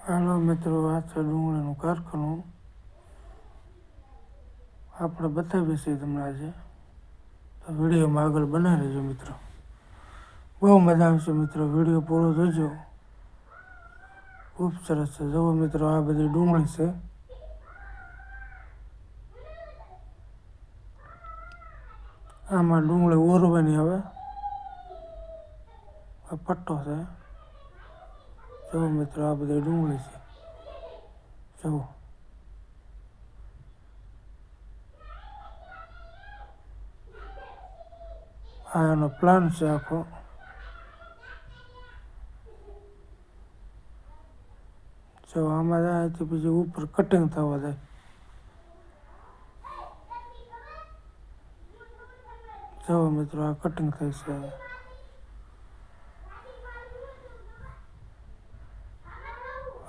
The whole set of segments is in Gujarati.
હાલો મિત્રો, આ છે ડુંગળીનું કારખાનું. આપણે બતાવીએ છીએ તમને આજે. તો વિડીયોમાં આગળ બનાવી લેજો મિત્રો. બહુ મજા આવશે મિત્રો, વિડીયો પૂરો જોજો. ખૂબ સરસ છે. જુઓ મિત્રો, આ બધી ડુંગળી છે. આમાં ડુંગળી ઓરવાની હવે. આ પટ્ટો છે. જુઓ મિત્રો, આ બધી ડુંગળી છે. જુઓ. આ એનો પ્લાન છે આખો. જો આમાં જાય પછી ઉપર કટિંગ થવા જાય. જુઓ મિત્રો, આ કટિંગ થઈ છે.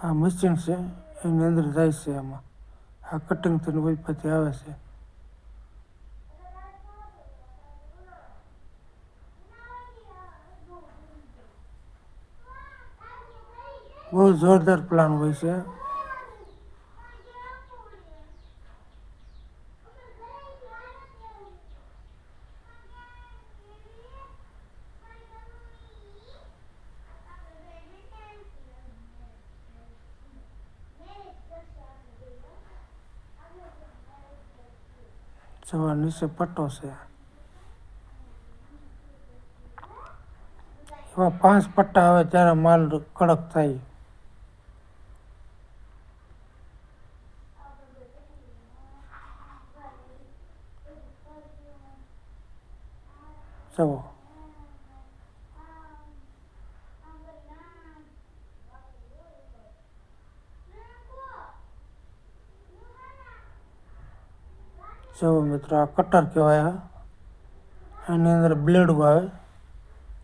આ મશીન છે, એની અંદર જાય છે આમાં. આ કટિંગ થઈને વૈપાથી આવે છે. બહુ જોરદાર પ્લાન હોય છે. જવા નીચે પટ્ટો છે. એવા 5 પટ્ટા આવે ત્યારે માલ કડક થાય. જુઓ. જુઓ મિત્રો, આ કટર કહેવાય. એની અંદર બ્લેડ આવે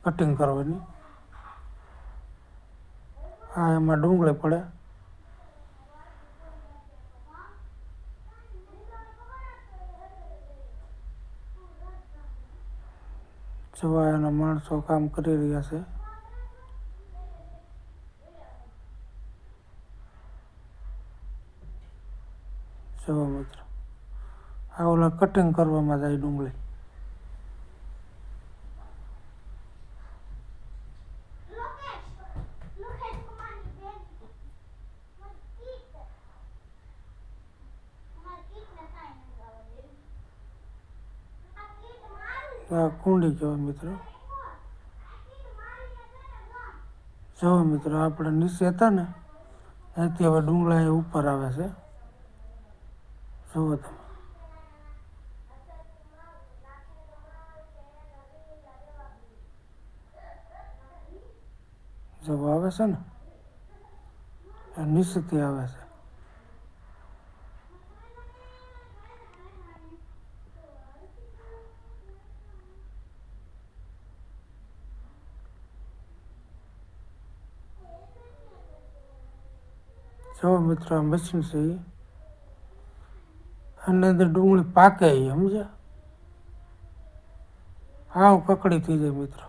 કટિંગ કરવાની. આ એમાં ડુંગળી પડે. જવા એના માણસો કામ કરી રહ્યા છે. જુઓ મિત્રો, આ ઓલા કટિંગ કરવામાં જાય ડુંગળી. આ કુંડી કહેવાય મિત્રો. જુઓ મિત્રો, આપણે નીચે હતા ને ત્યાંથી હવે ડુંગળા એ ઉપર આવે છે. જુઓ તમે. જુઓ આવે છે ને, એ નીચેથી આવે છે. જુઓ મિત્રો, આ મશીન છે. આની અંદર ડુંગળી પાકે સમજ્યા. હાવ કકડી થઈ જાય મિત્રો.